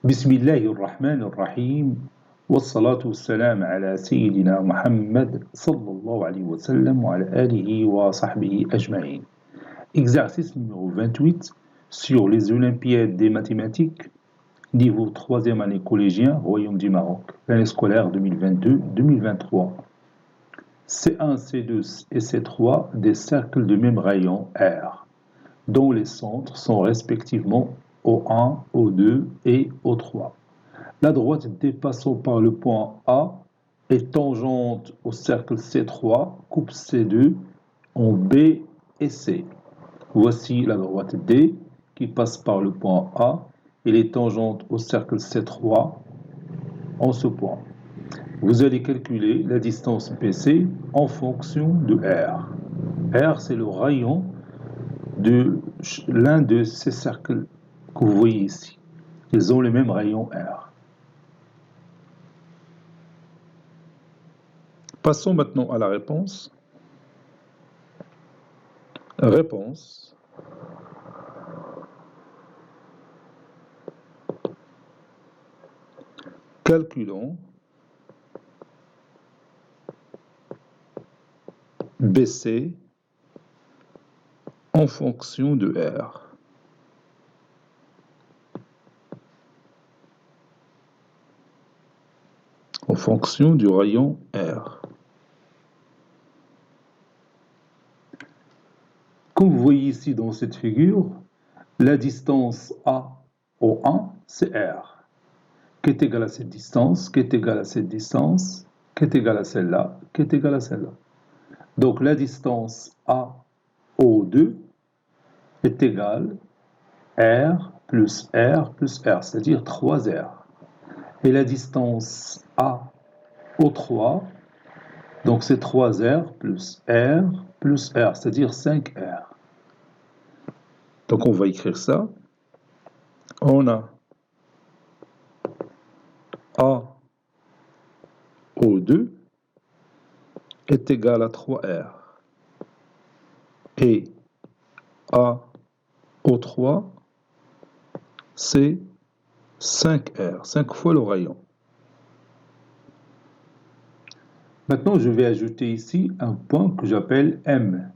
بسم الله الرحمن الرحيم والصلاة والسلام على سيدنا محمد صلى الله عليه وسلم وعلى آله وصحبه أجمعين. Exercice numéro 28 sur les Olympiades des mathématiques, niveau 3e année collégien, Royaume du Maroc, l'année scolaire 2022-2023. C1, C2 et C3 des cercles de même rayon R, dont les centres sont respectivement O1, O2 et O3. La droite dépassant par le point A est tangente au cercle C3, coupe C2 en B et C. Voici la droite D qui passe par le point A. Elle est tangente au cercle C3 en ce point. Vous allez calculer la distance BC en fonction de R. R, c'est le rayon de l'un de ces cercles que vous voyez ici. Ils ont le même rayon R. Passons maintenant à la réponse. Réponse. Calculons BC en fonction de R. En fonction du rayon R. Comme vous voyez ici dans cette figure, la distance A au 1, c'est R, qui est égale à cette distance, qui est égale à cette distance, qui est égale à celle-là, qui est égale à celle-là. Donc la distance A au 2 est égale R plus R plus R, c'est-à-dire 3R. Et la distance A au 3, donc c'est 3R plus R, c'est-à-dire 5R. Donc on va écrire ça. On a A au 2 est égal à 3R. Et A au 3, c'est 5R, 5 fois le rayon. Maintenant, je vais ajouter ici un point que j'appelle M.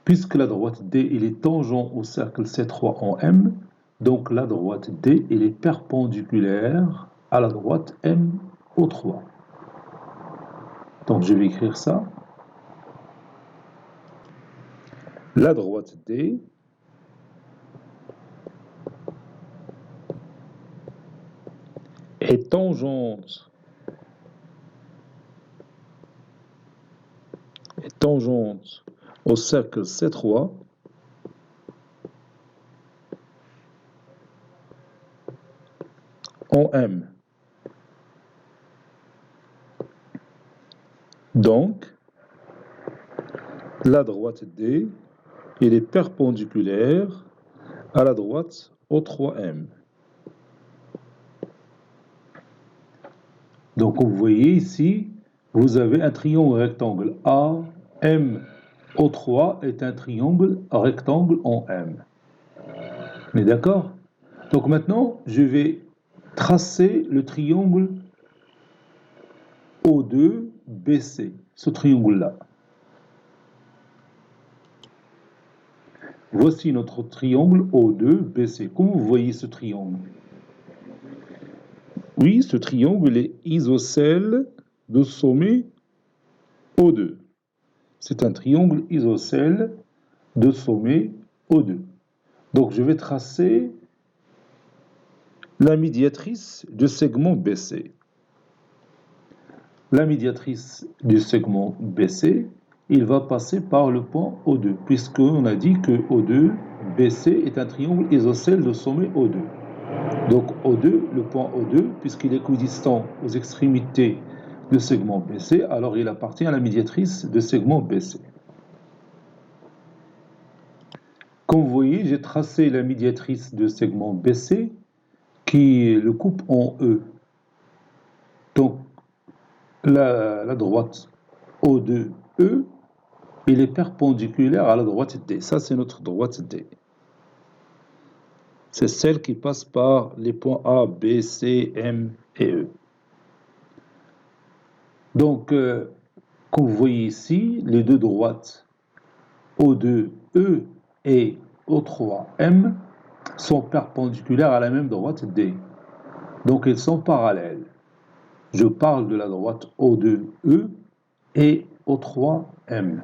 Puisque la droite D il est tangent au cercle C3 en M, donc la droite D elle est perpendiculaire à la droite M au 3. Donc je vais écrire ça. La droite D est tangente au cercle C3 en M. Donc, la droite D, elle est perpendiculaire à la droite O3M. Donc, vous voyez ici, vous avez un triangle rectangle A, M, O3 est un triangle rectangle en M. On est d'accord? Donc maintenant, je vais tracer le triangle O2, BC, ce triangle-là. Voici notre triangle O2, BC. Comment vous voyez ce triangle? Oui, ce triangle est isocèle de sommet O2. C'est un triangle isocèle de sommet O2. Donc je vais tracer la médiatrice du segment BC. La médiatrice du segment BC, il va passer par le point O2, puisqu'on a dit que O2, BC est un triangle isocèle de sommet O2. Donc O2, le point O2, puisqu'il est équidistant aux extrémités du segment BC, alors il appartient à la médiatrice du segment BC. Comme vous voyez, j'ai tracé la médiatrice du segment BC qui le coupe en E. Donc la droite O2E, il est perpendiculaire à la droite D. Ça, c'est notre droite D. c'est celle qui passe par les points A, B, C, M et E. Donc, comme vous voyez ici, les deux droites O2E et O3M sont perpendiculaires à la même droite D. Donc, elles sont parallèles. Je parle de la droite O2E et O3M.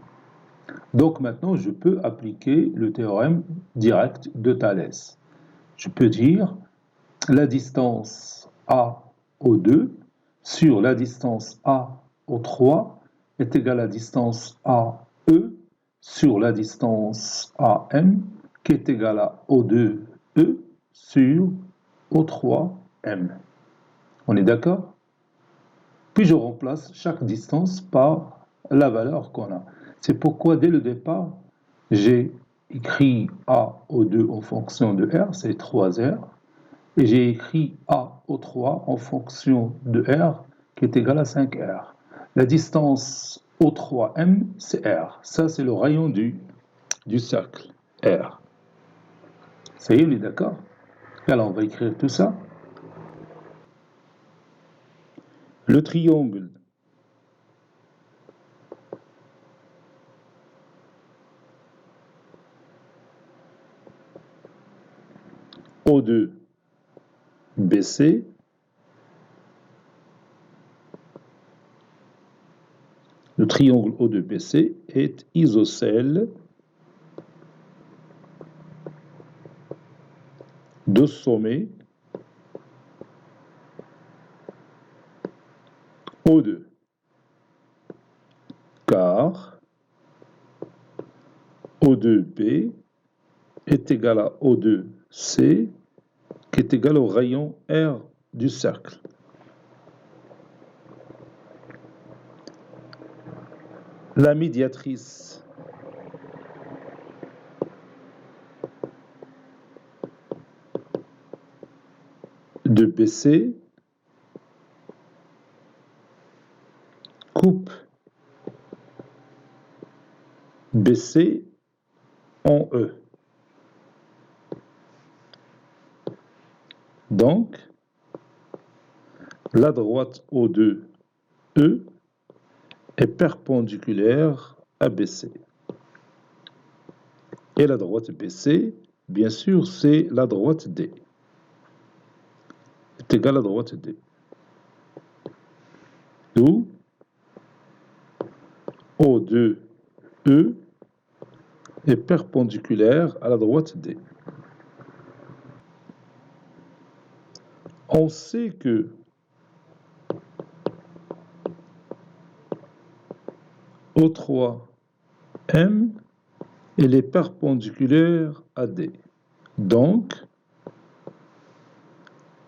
Donc maintenant, je peux appliquer le théorème direct de Thalès. Je peux dire la distance AO2 sur la distance AO3 est égale à la distance AE sur la distance AM qui est égale à O2E sur O3M. On est d'accord? Puis je remplace chaque distance par la valeur qu'on a. C'est pourquoi dès le départ, j'ai écrit AO2 en fonction de R, c'est 3R, et j'ai écrit AO3 en fonction de R, qui est égal à 5R. La distance O3M, c'est R. Ça, c'est le rayon du cercle, R. Ça y est, on est d'accord? Alors, on va écrire tout ça. Le triangle O2 BC le triangle O2BC est isocèle de sommet O2 car O2B est égal à O2C qui est égal au rayon R du cercle. La médiatrice de BC coupe BC en E. Donc, la droite O2E est perpendiculaire à BC. Et la droite BC, bien sûr, c'est la droite D. Est égale à la droite D. D'où O2E est perpendiculaire à la droite D. On sait que O3M elle est perpendiculaire à D. Donc,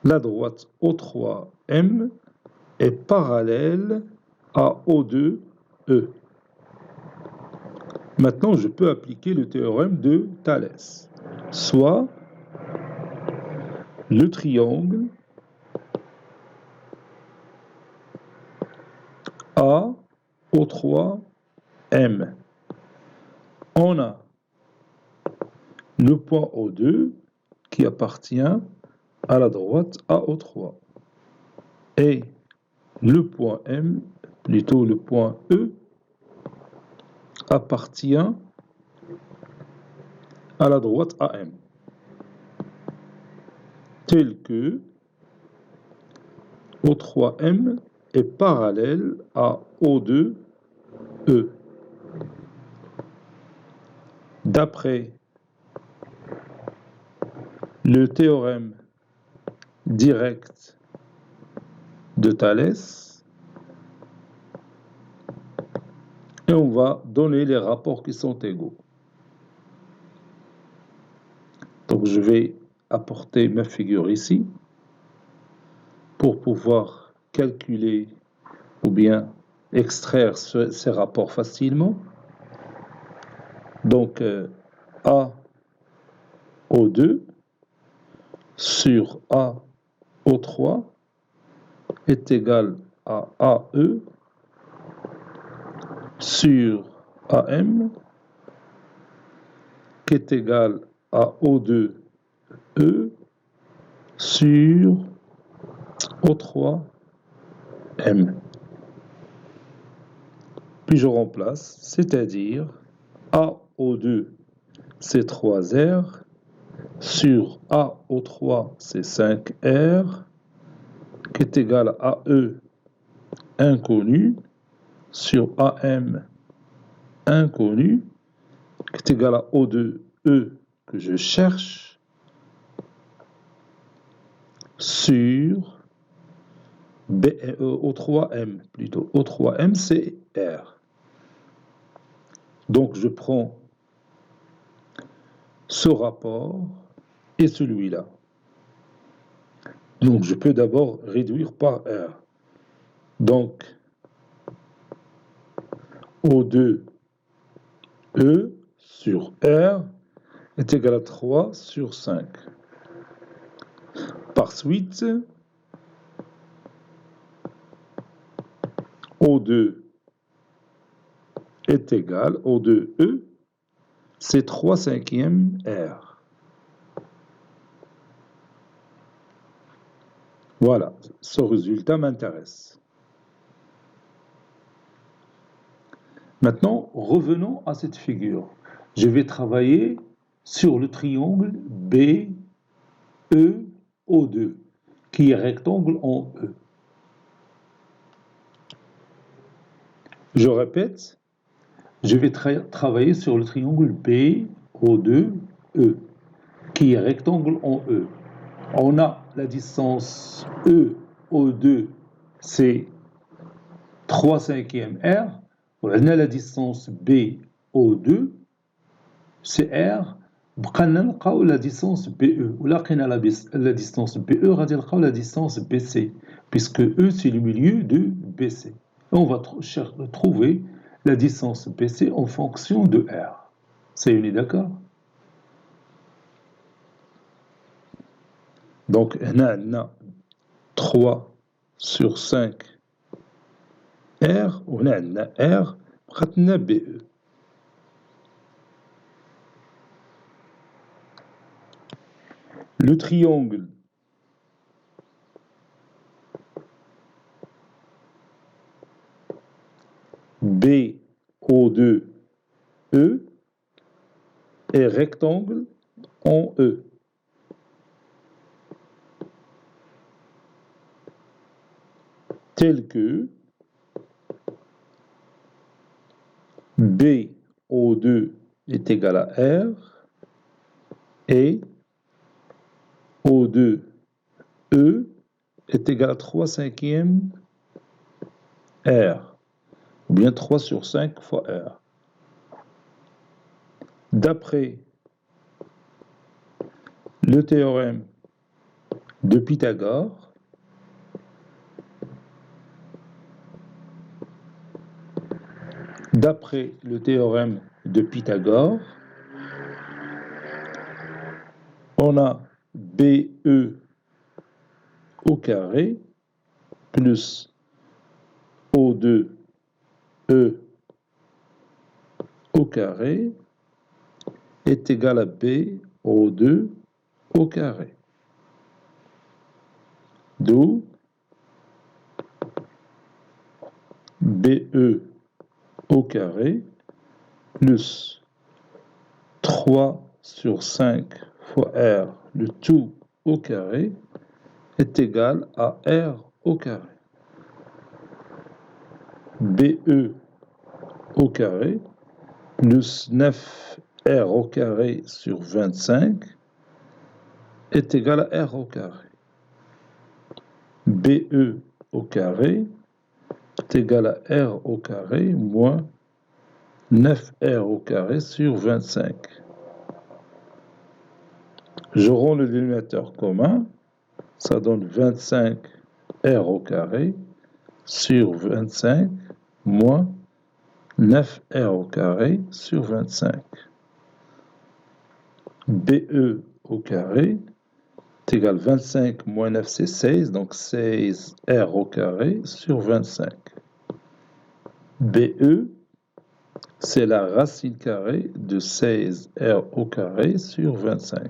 la droite O3M est parallèle à O2E. Maintenant, je peux appliquer le théorème de Thalès, soit le triangle AO3M. On a le point O2 qui appartient à la droite AO3 et le point M, plutôt le point E, appartient à la droite AM, tel que O3M est parallèle à O2E. D'après le théorème direct de Thalès, et on va donner les rapports qui sont égaux. Donc je vais apporter ma figure ici pour pouvoir calculer ou bien extraire ces rapports facilement. Donc AO2 sur AO3 est égal à AE sur AM qui est égal à O2E sur O3M. Puis je remplace, c'est-à-dire AO2 c'est 3R, sur AO3 c'est 5R, qui est égal à AE inconnu, sur AM inconnu, qui est égal à O2E que je cherche, sur O3M, plutôt O3M c'est R. Donc je prends ce rapport et celui-là. Donc je peux d'abord réduire par R. Donc O2E sur R est égal à 3 sur 5. Par suite, O2 est égal, O2E, c'est 3 cinquièmes R. Voilà, ce résultat m'intéresse. Maintenant, revenons à cette figure. Je vais travailler sur le triangle BEO2, qui est rectangle en E. Je répète, je vais travailler sur le triangle BO2E, qui est rectangle en E. On a la distance EO2, c'est 3 cinquièmes R. On a la distance BO2, c'est R. بقى نلقاو la distance BE. Ou لقينا la distance BE, غادي نلقاو la distance BC, puisque E c'est le milieu de BC. On va trouver la distance BC en fonction de R. Ça y est, d'accord? Donc, on a 3 sur 5 R, on a R, on a BE. Le triangle BO2E est rectangle en E. Tel que BO2 est égal à R et O2E est égal à 3 cinquièmes R, ou bien 3 sur 5 fois R. D'après le théorème de Pythagore, on a BE au carré plus O2E au carré est égal à BO2 au carré. D'où BE au carré plus 3 sur 5 fois R, le tout au carré, est égal à R au carré. BE au carré plus 9R au carré sur 25 est égal à R au carré. BE au carré est égal à R au carré moins 9R au carré sur 25. Je rends le dénominateur commun, ça donne 25R au carré sur 25 moins 9R au carré sur 25. BE au carré est égal à 25 moins 9, c'est 16, donc 16R au carré sur 25. BE, c'est la racine carrée de 16R au carré sur 25.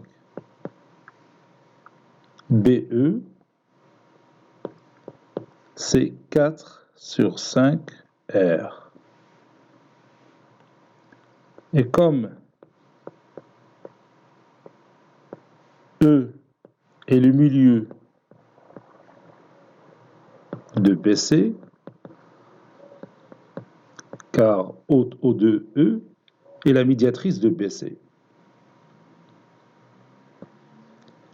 BE, c'est 4 sur 5 R. Et comme E est le milieu de BC, car O2E est la médiatrice de BC.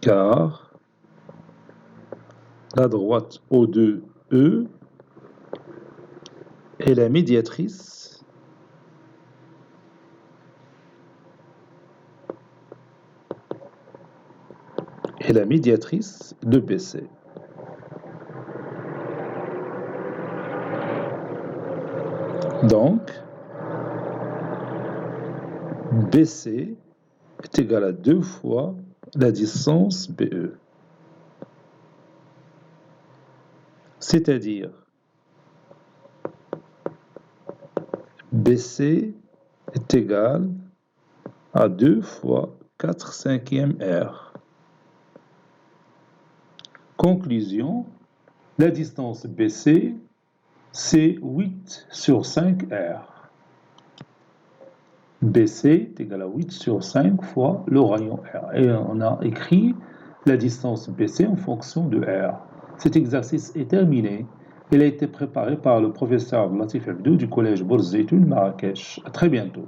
Car la droite O2E est la médiatrice de BC. Donc, BC est égal à 2 fois la distance BE. C'est-à-dire, BC est égal à 2 fois 4 cinquièmes R. Conclusion, la distance BC, c'est 8 sur 5 R. BC est égal à 8 sur 5 fois le rayon R. Et on a écrit la distance BC en fonction de R. Cet exercice est terminé. Il a été préparé par le professeur Latif Abdou du collège Bourz Zeytoun Marrakech. À très bientôt.